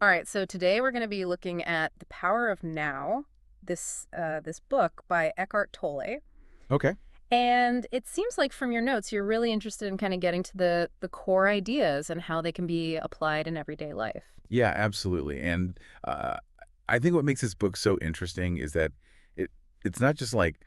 All right, so today we're going to be looking at The Power of Now, this book by Eckhart Tolle. Okay. And it seems like from your notes you're really interested in kind of getting to the core ideas and how they can be applied in everyday life. Yeah, absolutely. And uh, I think what makes this book so interesting is that it it's not just like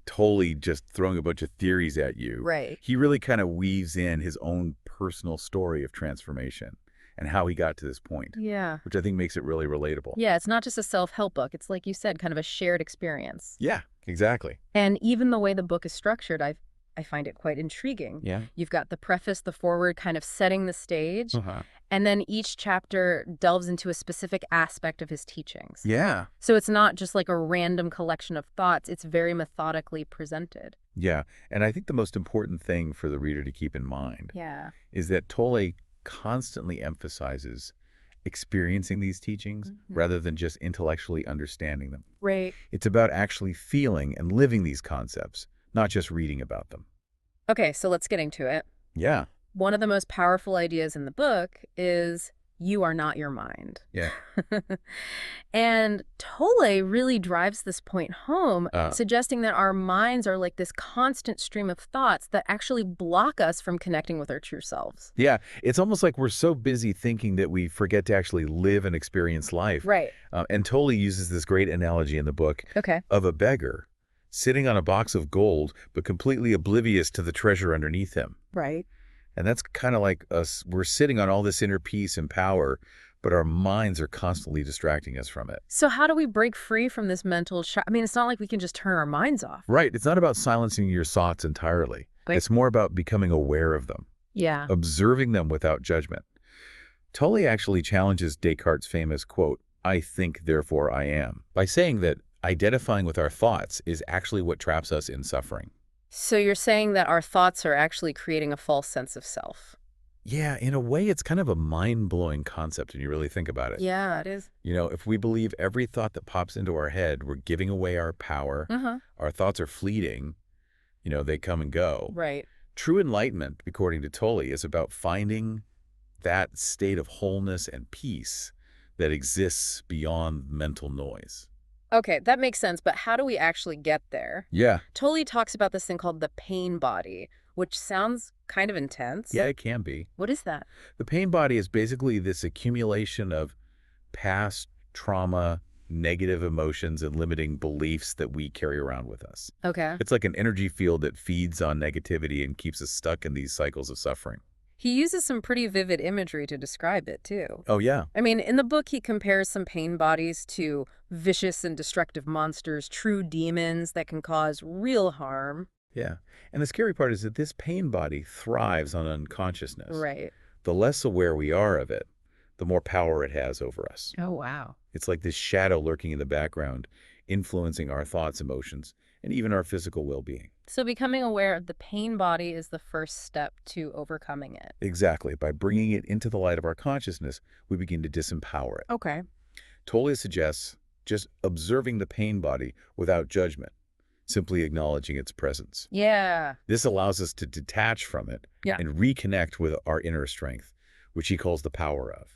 totally just throwing a bunch of theories at you. Right. He really kind of weaves in his own personal story of transformation and how he got to this point, Yeah. which I think makes it really relatable. Yeah, it's not just a self-help book. It's like you said, kind of a shared experience. Yeah, exactly. And even the way the book is structured, I find it quite intriguing. Yeah. You've got the preface, the foreword, kind of setting the stage, Uh-huh. and then each chapter delves into a specific aspect of his teachings. Yeah. So it's not just like a random collection of thoughts, it's very methodically presented. Yeah. And I think the most important thing for the reader to keep in mind Yeah. is that Tolle constantly emphasizes experiencing these teachings Mhm. rather than just intellectually understanding them. Right. It's about actually feeling and living these concepts, not just reading about them. Okay, so let's get into it. Yeah, One of the most powerful ideas in the book is you are not your mind. yeah. And Tolle really drives this point home, Uh, suggesting that our minds are like this constant stream of thoughts that actually block us from connecting with our true selves. yeah, it's almost like we're so busy thinking that we forget to actually live and experience life. Right. And Tolle uses this great analogy in the book Okay. of a beggar sitting on a box of gold, but completely oblivious to the treasure underneath him. Right. And that's kind of like us. We're sitting on all this inner peace and power, but our minds are constantly distracting us from it. So how do we break free from this mental I mean, it's not like we can just turn our minds off. Right. It's not about silencing your thoughts entirely. Like, It's more about becoming aware of them, yeah. observing them without judgment. Tolle actually challenges Descartes' famous quote, "I think, therefore I am," by saying that identifying with our thoughts is actually what traps us in suffering. So you're saying that our thoughts are actually creating a false sense of self. Yeah, in a way, it's kind of a mind-blowing concept when you really think about it. Yeah, it is. If we believe every thought that pops into our head, we're giving away our power. Uh-huh. Our thoughts are fleeting. They come and go. Right. True enlightenment, according to Tolle, is about finding that state of wholeness and peace that exists beyond mental noise. Okay, that makes sense, but how do we actually get there? Yeah. Tolle talks about this thing called the pain body, which sounds kind of intense. Yeah, it can be. What is that? The pain body is basically this accumulation of past trauma, negative emotions, and limiting beliefs that we carry around with us. Okay. It's like an energy field that feeds on negativity and keeps us stuck in these cycles of suffering. He uses some pretty vivid imagery to describe it, too. Oh, yeah. I mean, in the book, he compares some pain bodies to vicious and destructive monsters, true demons that can cause real harm. Yeah. And the scary part is that this pain body thrives on unconsciousness. Right. The less aware we are of it, the more power it has over us. Oh, wow. It's like this shadow lurking in the background, influencing our thoughts, emotions, and even our physical well-being. So becoming aware of the pain body is the first step to overcoming it. Exactly. By bringing it into the light of our consciousness, we begin to disempower it. Okay. Tolle suggests just observing the pain body without judgment, simply acknowledging its presence. Yeah. This allows us to detach from it Yeah. and reconnect with our inner strength, which he calls the power of.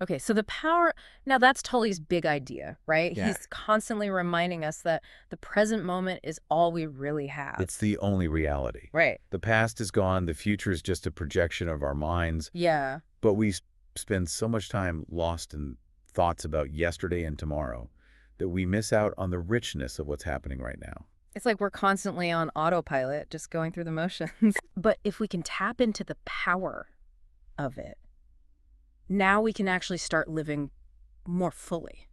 Okay, so the power, now that's Tully's big idea, right? Yeah. He's constantly reminding us that the present moment is all we really have. It's the only reality. Right. The past is gone, the future is just a projection of our minds, Yeah. but we spend so much time lost in thoughts about yesterday and tomorrow that we miss out on the richness of what's happening right now. It's like we're constantly on autopilot, just going through the motions. But if we can tap into the power of it, now we can actually start living more fully.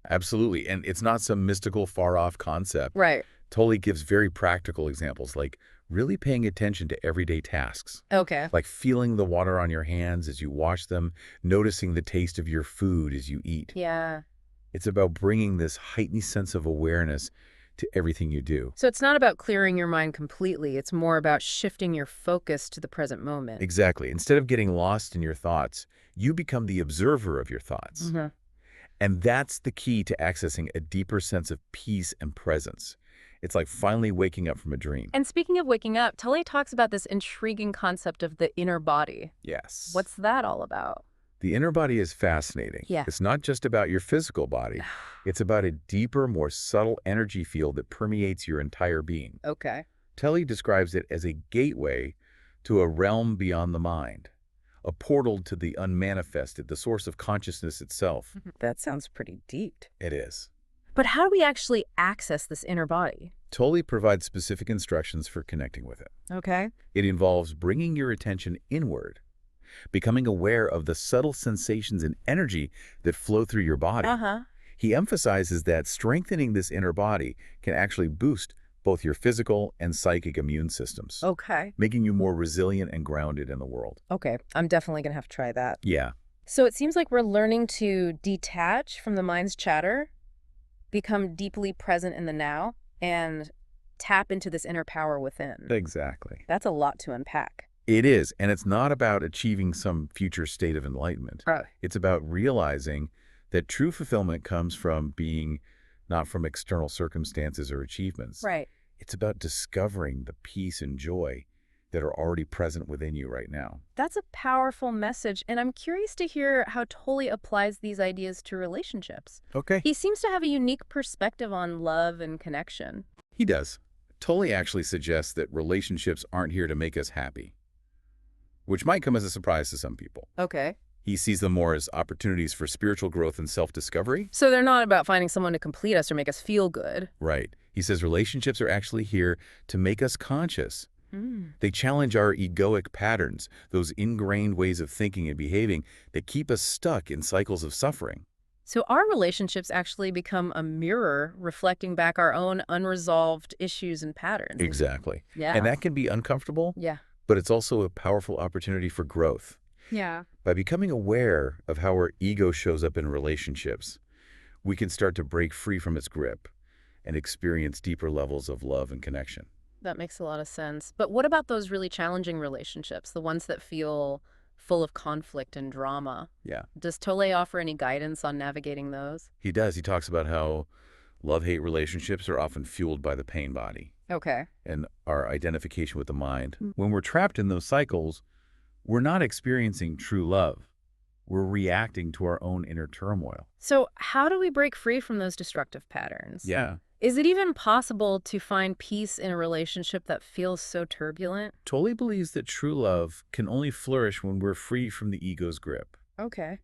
Absolutely. And it's not some mystical, far-off concept. Right. Tolle gives very practical examples, like really paying attention to everyday tasks, Okay. like feeling the water on your hands as you wash them, noticing the taste of your food as you eat. Yeah. It's about bringing this heightened sense of awareness to everything you do. So it's not about clearing your mind completely. It's more about shifting your focus to the present moment. Exactly. Instead of getting lost in your thoughts, you become the observer of your thoughts. Mhm. And that's the key to accessing a deeper sense of peace and presence. It's like finally waking up from a dream. And speaking of waking up, Tully talks about this intriguing concept of the inner body. Yes. What's that all about? The inner body is fascinating. Yeah. It's not just about your physical body. It's about a deeper, more subtle energy field that permeates your entire being. Okay. Tully describes it as a gateway to a realm beyond the mind, a portal to the unmanifested, the source of consciousness itself. That sounds pretty deep. It is. But how do we actually access this inner body? Tully provides specific instructions for connecting with it. Okay. It involves bringing your attention inward, becoming aware of the subtle sensations and energy that flow through your body. He emphasizes that strengthening this inner body can actually boost both your physical and psychic immune systems, Okay. making you more resilient and grounded in the world. Okay. I'm definitely going to have to try that. Yeah, So it seems like we're learning to detach from the mind's chatter, become deeply present in the now, and tap into this inner power within. exactly. That's a lot to unpack. It is, and it's not about achieving some future state of enlightenment. Right. It's about realizing that true fulfillment comes from being, not from external circumstances or achievements. Right. It's about discovering the peace and joy that are already present within you right now. That's a powerful message, and I'm curious to hear how Tolle applies these ideas to relationships. Okay. He seems to have a unique perspective on love and connection. He does. Tully actually suggests that relationships aren't here to make us happy, which might come as a surprise to some people. Okay. He sees them more as opportunities for spiritual growth and self-discovery. So they're not about finding someone to complete us or make us feel good. Right. He says relationships are actually here to make us conscious. They challenge our egoic patterns, those ingrained ways of thinking and behaving that keep us stuck in cycles of suffering. So our relationships actually become a mirror reflecting back our own unresolved issues and patterns. Exactly. Yeah. And that can be uncomfortable, Yeah. but it's also a powerful opportunity for growth. Yeah. By becoming aware of how our ego shows up in relationships, we can start to break free from its grip and experience deeper levels of love and connection. That makes a lot of sense. But what about those really challenging relationships, the ones that feel full of conflict and drama? Yeah. Does Tolle offer any guidance on navigating those? He does. He talks about how love-hate relationships are often fueled by the pain body Okay. and our identification with the mind. When we're trapped in those cycles, we're not experiencing true love. We're reacting to our own inner turmoil. So how do we break free from those destructive patterns? Yeah. Is it even possible to find peace in a relationship that feels so turbulent? Tolle believes that true love can only flourish when we're free from the ego's grip. Okay.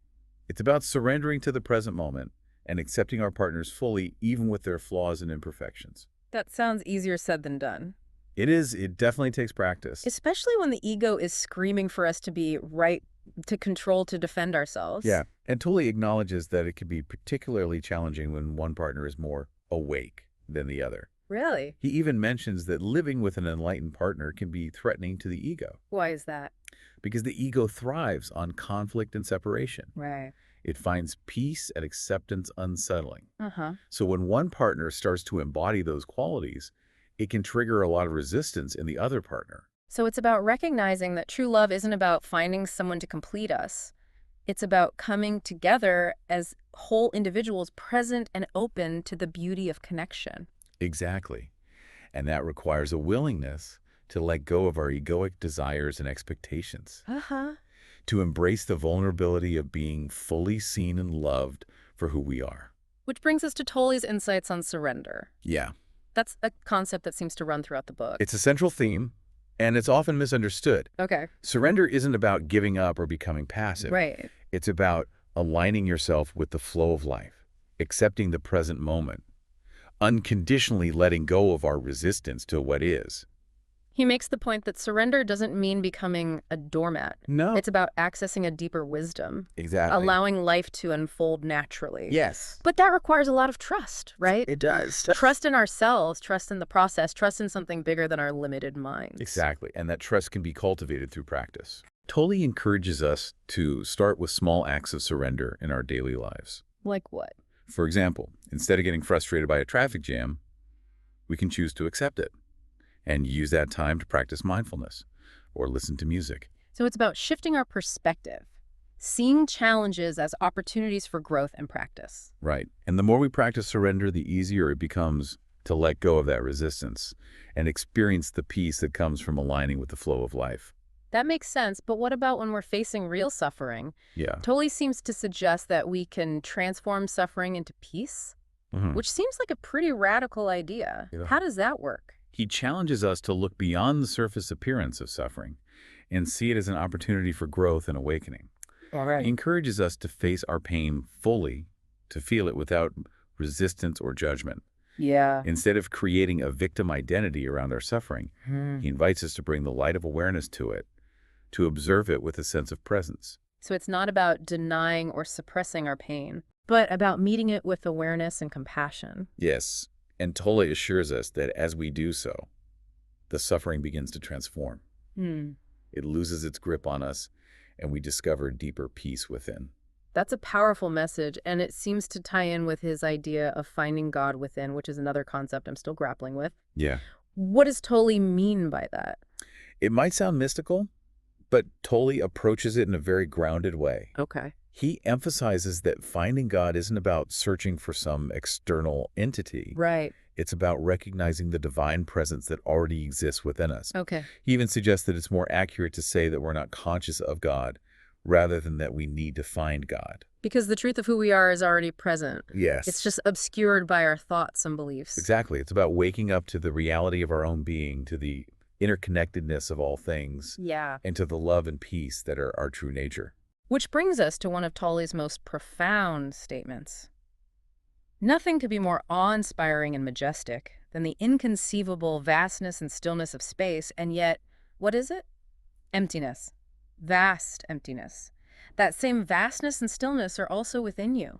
It's about surrendering to the present moment and accepting our partners fully, even with their flaws and imperfections. That sounds easier said than done. It is. It definitely takes practice. Especially when the ego is screaming for us to be right, to control, to defend ourselves. Yeah. And Tolle acknowledges that it can be particularly challenging when one partner is more awake than the other. Really? He even mentions that living with an enlightened partner can be threatening to the ego Why is that? because the ego thrives on conflict and separation. Right. It finds peace and acceptance unsettling. Uh-huh. So when one partner starts to embody those qualities, it can trigger a lot of resistance in the other partner. So it's about recognizing that true love isn't about finding someone to complete us. It's about coming together as whole individuals present and open to the beauty of connection. Exactly. And that requires a willingness to let go of our egoic desires and expectations, Uh-huh. to embrace the vulnerability of being fully seen and loved for who we are. Which brings us to Tolle's insights on surrender. Yeah. That's a concept that seems to run throughout the book. It's a central theme, and it's often misunderstood. Okay. Surrender isn't about giving up or becoming passive. Right. It's about aligning yourself with the flow of life, accepting the present moment, unconditionally letting go of our resistance to what is. He makes the point that surrender doesn't mean becoming a doormat. No. It's about accessing a deeper wisdom, Exactly. allowing life to unfold naturally. Yes. But that requires a lot of trust, right? It does. Trust in ourselves, trust in the process, trust in something bigger than our limited minds. Exactly. And that trust can be cultivated through practice. Tolle encourages us to start with small acts of surrender in our daily lives. Like what? For example, instead of getting frustrated by a traffic jam, we can choose to accept it and use that time to practice mindfulness or listen to music. So it's about shifting our perspective, seeing challenges as opportunities for growth and practice. Right. And the more we practice surrender, the easier it becomes to let go of that resistance and experience the peace that comes from aligning with the flow of life. That makes sense, but what about when we're facing real suffering? Yeah. Tolle seems to suggest that we can transform suffering into peace, Mhm. which seems like a pretty radical idea. Yeah. How does that work? He challenges us to look beyond the surface appearance of suffering and see it as an opportunity for growth and awakening. All He right. encourages us to face our pain fully, to feel it without resistance or judgment. Yeah. Instead of creating a victim identity around our suffering, Hmm. he invites us to bring the light of awareness to it, to observe it with a sense of presence. So it's not about denying or suppressing our pain, but about meeting it with awareness and compassion. Yes, and Tolle assures us that as we do so, the suffering begins to transform. Hmm. It loses its grip on us, and we discover deeper peace within. That's a powerful message, and it seems to tie in with his idea of finding God within, which is another concept I'm still grappling with. Yeah. What does Tolle mean by that? It might sound mystical, but Tolle approaches it in a very grounded way. Okay. He emphasizes that finding God isn't about searching for some external entity. Right. It's about recognizing the divine presence that already exists within us. Okay. He even suggests that it's more accurate to say that we're not conscious of God rather than that we need to find God. Because the truth of who we are is already present. Yes. It's just obscured by our thoughts and beliefs. Exactly. It's about waking up to the reality of our own being, to the interconnectedness of all things, Yeah. and to the love and peace that are our true nature. Which brings us to one of Tolle's most profound statements. Nothing could be more awe-inspiring and majestic than the inconceivable vastness and stillness of space, and yet, what is it? Emptiness. Vast emptiness. That same vastness and stillness are also within you.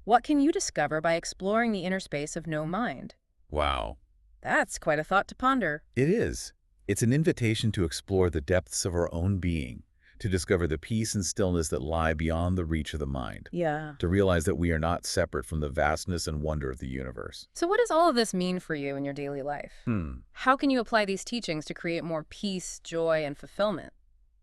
What can you discover by exploring the inner space of no mind? Wow. That's quite a thought to ponder. It is. It's an invitation to explore the depths of our own being, to discover the peace and stillness that lie beyond the reach of the mind, Yeah. to realize that we are not separate from the vastness and wonder of the universe. So what does all of this mean for you in your daily life? Hmm. How can you apply these teachings to create more peace, joy, and fulfillment?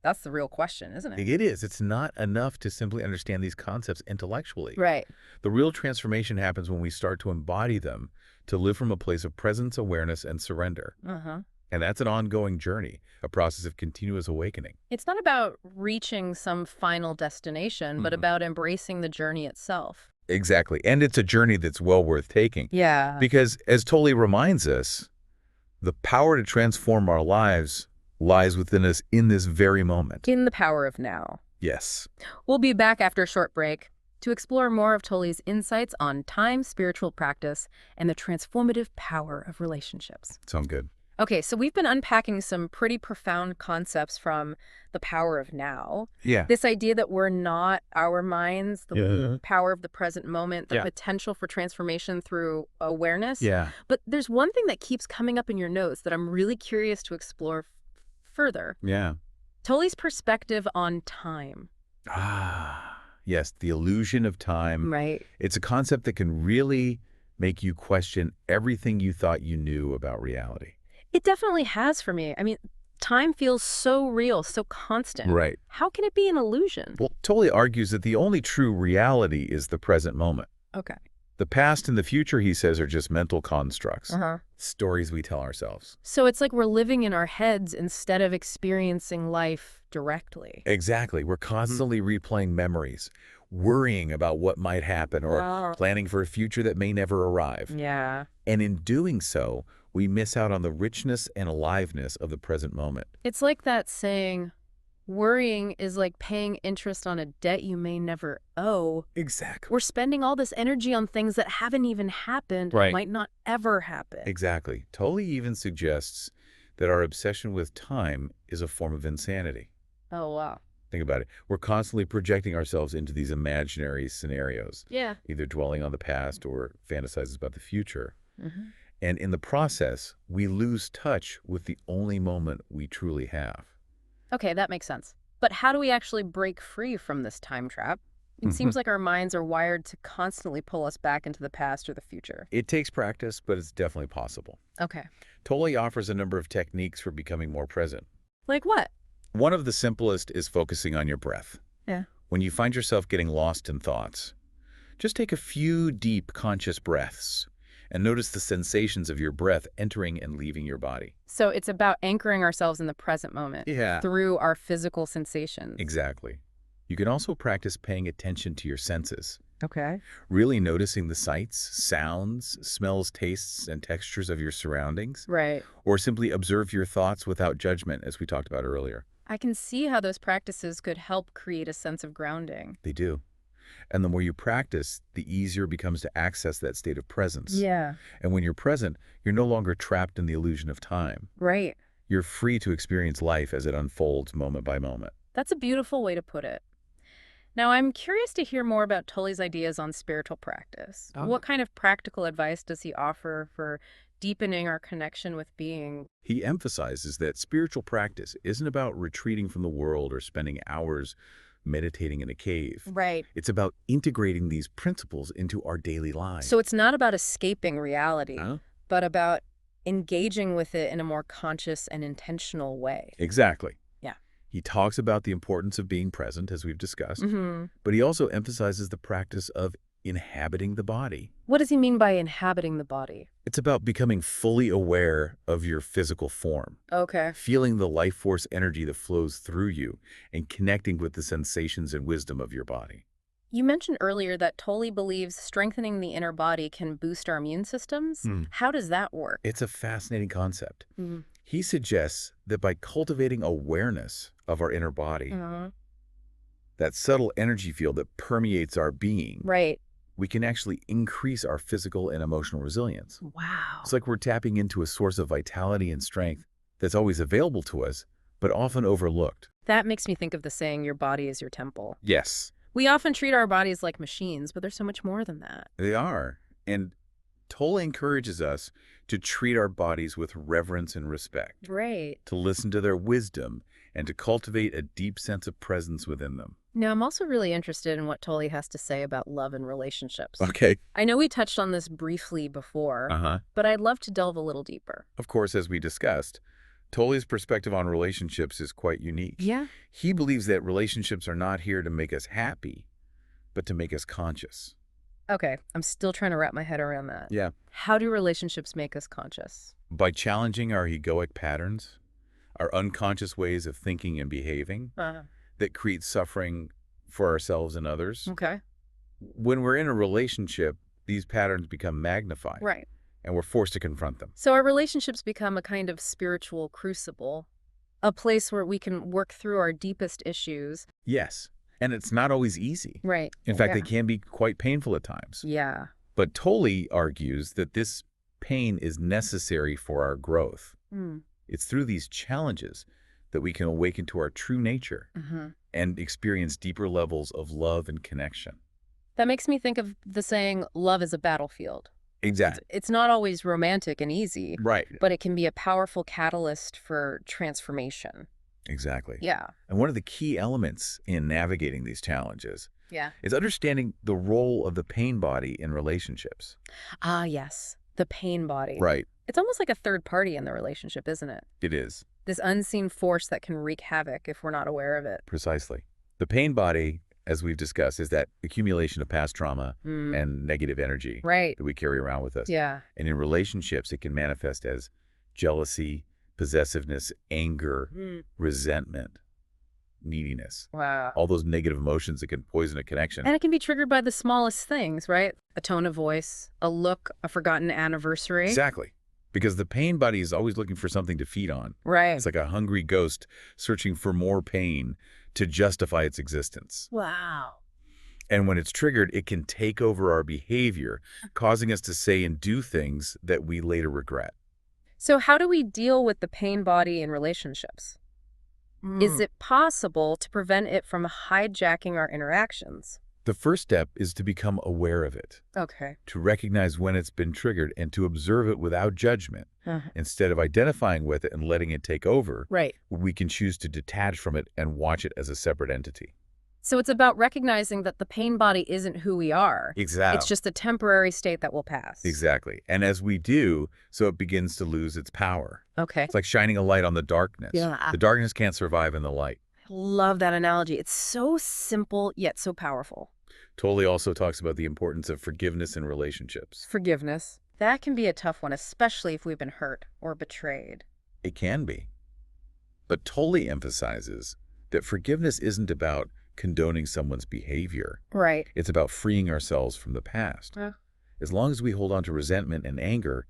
That's the real question, isn't it? It is. It's not enough to simply understand these concepts intellectually. Right. The real transformation happens when we start to embody them, to live from a place of presence, awareness, and surrender. Uh-huh. And that's an ongoing journey, a process of continuous awakening. It's not about reaching some final destination, but Mhm. about embracing the journey itself. Exactly. And it's a journey that's well worth taking. Yeah. Because, as Tolle reminds us, the power to transform our lives lies within us in this very moment. In the power of now. Yes. We'll be back after a short break to explore more of Tolle's insights on time, spiritual practice, and the transformative power of relationships. Sound good. Okay, so we've been unpacking some pretty profound concepts from the power of now. Yeah. This idea that we're not our minds, the Yeah. power of the present moment, the Yeah. potential for transformation through awareness. Yeah. But there's one thing that keeps coming up in your notes that I'm really curious to explore further. Yeah. Tolle's perspective on time. Yes, the illusion of time. Right. It's a concept that can really make you question everything you thought you knew about reality. It definitely has for me. I mean, time feels so real, so constant. Right. How can it be an illusion? Well, Tolle argues that the only true reality is the present moment. Okay. The past and the future, he says, are just mental constructs, Uh-huh. stories we tell ourselves. So it's like we're living in our heads instead of experiencing life directly. Exactly. We're constantly replaying memories, worrying about what might happen, or Wow. planning for a future that may never arrive. Yeah. And in doing so, we miss out on the richness and aliveness of the present moment. It's like that saying, worrying is like paying interest on a debt you may never owe. Exactly. We're spending all this energy on things that haven't even happened, Right. might not ever happen. Exactly. Tolle even suggests that our obsession with time is a form of insanity. Oh, wow. Think about it. We're constantly projecting ourselves into these imaginary scenarios, Yeah. either dwelling on the past or fantasizes about the future. Mm-hmm. And in the process, we lose touch with the only moment we truly have. Okay, that makes sense. But how do we actually break free from this time trap? It seems like our minds are wired to constantly pull us back into the past or the future. It takes practice, but it's definitely possible. Okay. Tolle offers a number of techniques for becoming more present. Like what? One of the simplest is focusing on your breath. Yeah. When you find yourself getting lost in thoughts, just take a few deep, conscious breaths And notice the sensations of your breath entering and leaving your body. So it's about anchoring ourselves in the present moment Yeah. through our physical sensations. Exactly. You can also practice paying attention to your senses, Okay. really noticing the sights, sounds, smells, tastes, and textures of your surroundings, Right. or simply observe your thoughts without judgment, as we talked about earlier. I can see how those practices could help create a sense of grounding. They do. And the more you practice, the easier it becomes to access that state of presence. Yeah. And when you're present, you're no longer trapped in the illusion of time. Right. You're free to experience life as it unfolds moment by moment. That's a beautiful way to put it. Now, I'm curious to hear more about Tully's ideas on spiritual practice. Oh. What kind of practical advice does he offer for deepening our connection with being? He emphasizes that spiritual practice isn't about retreating from the world or spending hours meditating in a cave. Right. It's about integrating these principles into our daily lives. So it's not about escaping reality, Huh? but about engaging with it in a more conscious and intentional way. Exactly. Yeah. He talks about the importance of being present, as we've discussed, Mm-hmm. but he also emphasizes the practice of inhabiting the body. What does he mean by inhabiting the body? It's about becoming fully aware of your physical form, Okay. feeling the life force energy that flows through you, and connecting with the sensations and wisdom of your body. You mentioned earlier that Tolle believes strengthening the inner body can boost our immune systems. Hmm. How does that work? It's a fascinating concept. Mm. He suggests that by cultivating awareness of our inner body, that subtle energy field that permeates our being, Right. we can actually increase our physical and emotional resilience. Wow. It's like we're tapping into a source of vitality and strength that's always available to us, but often overlooked. That makes me think of the saying, your body is your temple. Yes, We often treat our bodies like machines, but there's so much more than that. they are. And Tolle encourages us to treat our bodies with reverence and respect, Right. to listen to their wisdom, and to cultivate a deep sense of presence within them. Now, I'm also really interested in what Tolle has to say about love and relationships. Okay. I know we touched on this briefly before, Uh-huh. but I'd love to delve a little deeper. Of course, as we discussed, Tolle's perspective on relationships is quite unique. Yeah. He believes that relationships are not here to make us happy, but to make us conscious. Okay, I'm still trying to wrap my head around that. Yeah. How do relationships make us conscious? By challenging our egoic patterns, our unconscious ways of thinking and behaving that create suffering for ourselves and others. Okay. When we're in a relationship, these patterns become magnified, Right. and we're forced to confront them. So our relationships become a kind of spiritual crucible, a place where we can work through our deepest issues. Yes, and it's not always easy. Right. In fact, Yeah. they can be quite painful at times. Yeah. But Tolle argues that this pain is necessary for our growth. Mm. It's through these challenges that we can awaken to our true nature Mm-hmm. and experience deeper levels of love and connection. That makes me think of the saying, love is a battlefield. Exactly. It's not always romantic and easy, Right. but it can be a powerful catalyst for transformation. Exactly. Yeah. And one of the key elements in navigating these challenges Yeah. is understanding the role of the pain body in relationships. Ah, yes. The pain body. Right. It's almost like a third party in the relationship, isn't it? It is. This unseen force that can wreak havoc if we're not aware of it. Precisely. The pain body, as we've discussed, is that accumulation of past trauma and negative energy Right. that we carry around with us. Yeah. And in relationships, it can manifest as jealousy, possessiveness, anger, resentment, neediness. Wow. All those negative emotions that can poison a connection. And it can be triggered by the smallest things, right? A tone of voice, a look, a forgotten anniversary. Exactly. Because the pain body is always looking for something to feed on. Right. It's like a hungry ghost searching for more pain to justify its existence. Wow. And when it's triggered, it can take over our behavior, causing us to say and do things that we later regret. So how do we deal with the pain body in relationships? Is it possible to prevent it from hijacking our interactions? The first step is to become aware of it, Okay. to recognize when it's been triggered and to observe it without judgment. Instead of identifying with it and letting it take over, Right. we can choose to detach from it and watch it as a separate entity. So it's about recognizing that the pain body isn't who we are. Exactly. It's just a temporary state that will pass. Exactly. And as we do, so it begins to lose its power. Okay. It's like shining a light on the darkness. Yeah. The darkness can't survive in the light. Love that analogy. It's so simple, yet so powerful. Tolle also talks about the importance of forgiveness in relationships. Forgiveness. That can be a tough one, especially if we've been hurt or betrayed. It can be. But Tolle emphasizes that forgiveness isn't about condoning someone's behavior. Right. It's about freeing ourselves from the past. Uh, As long as we hold on to resentment and anger,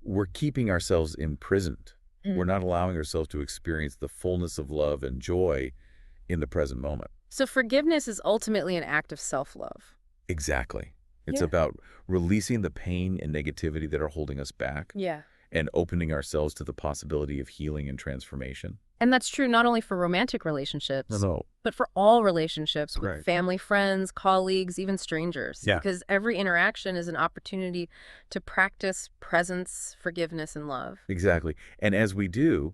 we're keeping ourselves imprisoned. We're not allowing ourselves to experience the fullness of love and joy in the present moment. So forgiveness is ultimately an act of self-love. Exactly. It's Yeah. about releasing the pain and negativity that are holding us back Yeah. and opening ourselves to the possibility of healing and transformation. And that's true not only for romantic relationships, No. but for all relationships with Right. family, friends, colleagues, even strangers. Yeah. Because every interaction is an opportunity to practice presence, forgiveness, and love. Exactly. And as we do,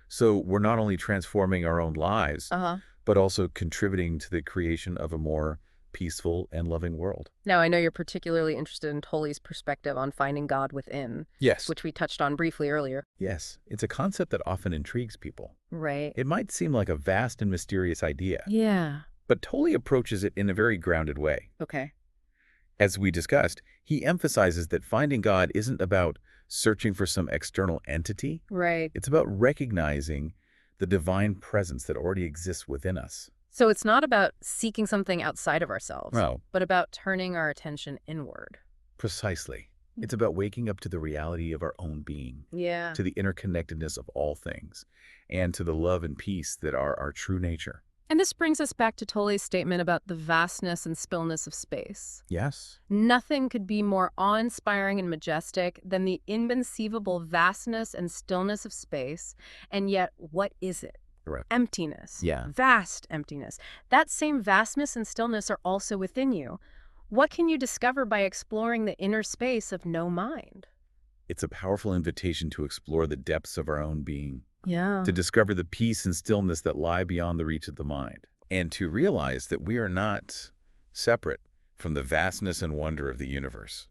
so we're not only transforming our own lives, Uh-huh. but also contributing to the creation of a more peaceful and loving world. Now, I know you're particularly interested in Tolle's perspective on finding God within, Yes. which we touched on briefly earlier. Yes. It's a concept that often intrigues people. Right. It might seem like a vast and mysterious idea, Yeah. but Tolle approaches it in a very grounded way. Okay. As we discussed, he emphasizes that finding God isn't about searching for some external entity. Right. It's about recognizing the divine presence that already exists within us. So it's not about seeking something outside of ourselves, No, but about turning our attention inward. precisely. It's about waking up to the reality of our own being, Yeah. to the interconnectedness of all things, and to the love and peace that are our true nature. And this brings us back to Tolle's statement about the vastness and stillness of space. Yes. Nothing could be more awe-inspiring and majestic than the inconceivable vastness and stillness of space. And yet, what is it? Correct. Emptiness. Yeah. Vast emptiness. That same vastness and stillness are also within you. What can you discover by exploring the inner space of no mind? It's a powerful invitation to explore the depths of our own being, Yeah. to discover the peace and stillness that lie beyond the reach of the mind, and to realize that we are not separate from the vastness and wonder of the universe.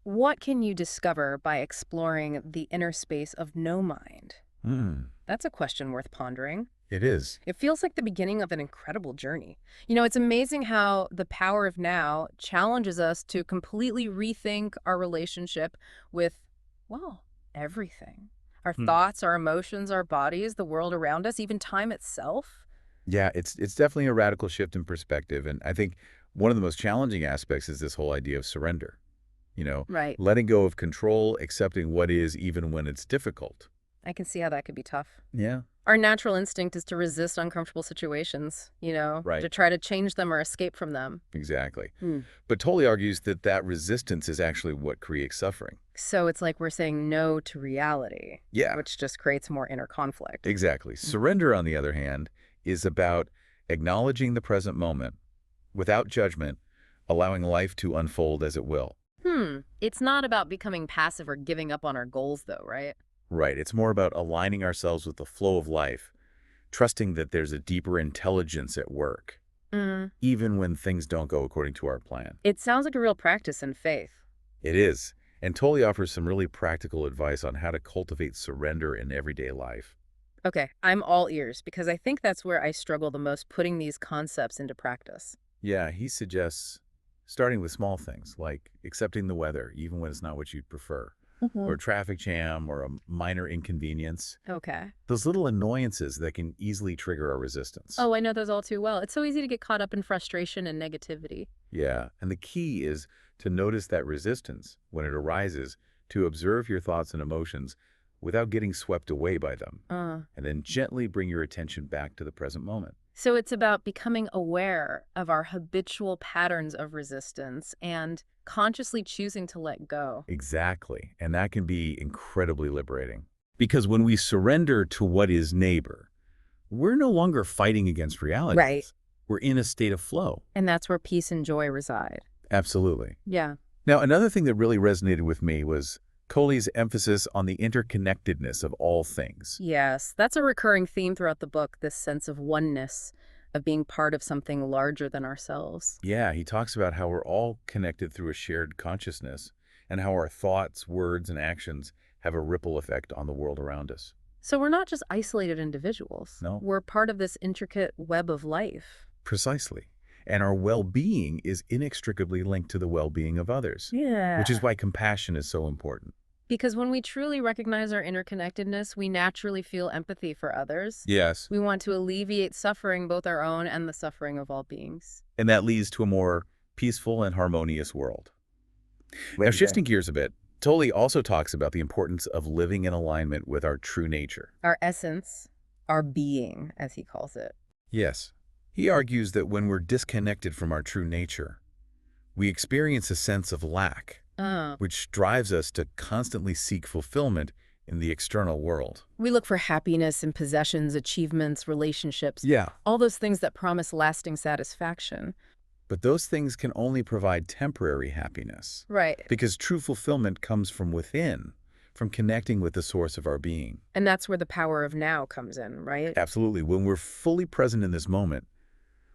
What can you discover by exploring the inner space of no mind? That's a question worth pondering. It is. It feels like the beginning of an incredible journey. You know, it's amazing how the power of now challenges us to completely rethink our relationship with, well, everything. Our thoughts, our emotions, our bodies, the world around us, even time itself. Yeah, it's definitely a radical shift in perspective. And I think one of the most challenging aspects is this whole idea of surrender. Right. Letting go of control, accepting what is even when it's difficult. I can see how that could be tough. Yeah. Our natural instinct is to resist uncomfortable situations, Right. to try to change them or escape from them. Exactly. Hmm. But Tolle argues that that resistance is actually what creates suffering. So it's like we're saying no to reality, Yeah, which just creates more inner conflict. exactly. Surrender, on the other hand, is about acknowledging the present moment without judgment, allowing life to unfold as it will. It's not about becoming passive or giving up on our goals, though, right? Right. It's more about aligning ourselves with the flow of life, trusting that there's a deeper intelligence at work, even when things don't go according to our plan. It sounds like a real practice in faith. It is. And Tolle offers some really practical advice on how to cultivate surrender in everyday life. Okay, I'm all ears because I think that's where I struggle the most putting these concepts into practice. Yeah, he suggests starting with small things like accepting the weather, even when it's not what you'd prefer, or a traffic jam or a minor inconvenience. Okay. Those little annoyances that can easily trigger our resistance. Oh, I know those all too well. It's so easy to get caught up in frustration and negativity. Yeah, and the key is to notice that resistance when it arises, to observe your thoughts and emotions without getting swept away by them, and then gently bring your attention back to the present moment. So it's about becoming aware of our habitual patterns of resistance and consciously choosing to let go. Exactly, and that can be incredibly liberating. Because when we surrender to what is neighbor, we're no longer fighting against reality. Right. We're in a state of flow. And that's where peace and joy reside. Absolutely. Yeah. Now, another thing that really resonated with me was Tolle's emphasis on the interconnectedness of all things. Yes, that's a recurring theme throughout the book, this sense of oneness, of being part of something larger than ourselves. Yeah, he talks about how we're all connected through a shared consciousness and how our thoughts, words, and actions have a ripple effect on the world around us. So we're not just isolated individuals. No. We're part of this intricate web of life. Precisely. And our well-being is inextricably linked to the well-being of others, Yeah. which is why compassion is so important. Because when we truly recognize our interconnectedness, we naturally feel empathy for others. Yes. We want to alleviate suffering, both our own and the suffering of all beings. And that leads to a more peaceful and harmonious world. Now, shifting gears a bit, Tolle also talks about the importance of living in alignment with our true nature. Our essence, our being, as he calls it. Yes. He argues that when we're disconnected from our true nature, we experience a sense of lack, which drives us to constantly seek fulfillment in the external world. We look for happiness in possessions, achievements, relationships. Yeah. All those things that promise lasting satisfaction. But those things can only provide temporary happiness. Right. Because true fulfillment comes from within, from connecting with the source of our being. And that's where the power of now comes in, right? Absolutely. When we're fully present in this moment,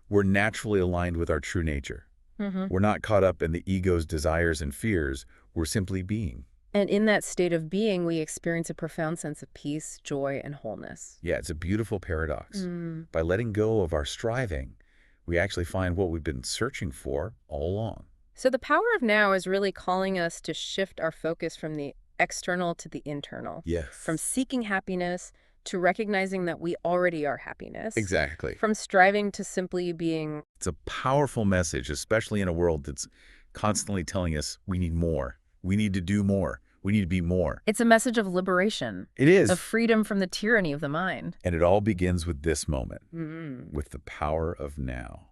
we're naturally aligned with our true nature. We're not caught up in the ego's desires and fears. We're simply being. And in that state of being, we experience a profound sense of peace, joy, and wholeness. Yeah, it's a beautiful paradox. By letting go of our striving, we actually find what we've been searching for all along. So the power of now is really calling us to shift our focus from the external to the internal. Yes. From seeking happiness to recognizing that we already are happiness. Exactly. From striving to simply being. It's a powerful message, especially in a world that's constantly telling us we need more. We need to do more. We need to be more. It's a message of liberation. It is. Of freedom from the tyranny of the mind. And it all begins with this moment, with the power of now.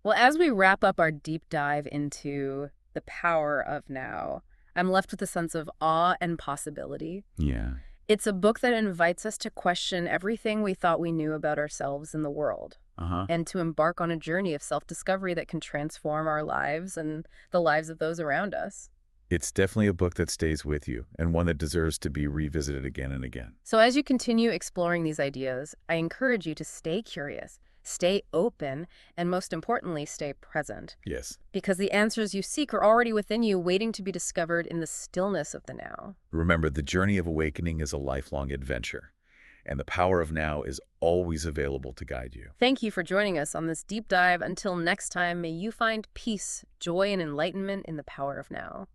Well, as we wrap up our deep dive into the power of now, I'm left with a sense of awe and possibility. Yeah. It's a book that invites us to question everything we thought we knew about ourselves and the world, and to embark on a journey of self-discovery that can transform our lives and the lives of those around us. It's definitely a book that stays with you and one that deserves to be revisited again and again. So as you continue exploring these ideas, I encourage you to stay curious, stay open, and most importantly, stay present. Yes. Because the answers you seek are already within you, waiting to be discovered in the stillness of the now. Remember, the journey of awakening is a lifelong adventure, and the power of now is always available to guide you. Thank you for joining us on this deep dive. Until next time, may you find peace, joy, and enlightenment in the power of now.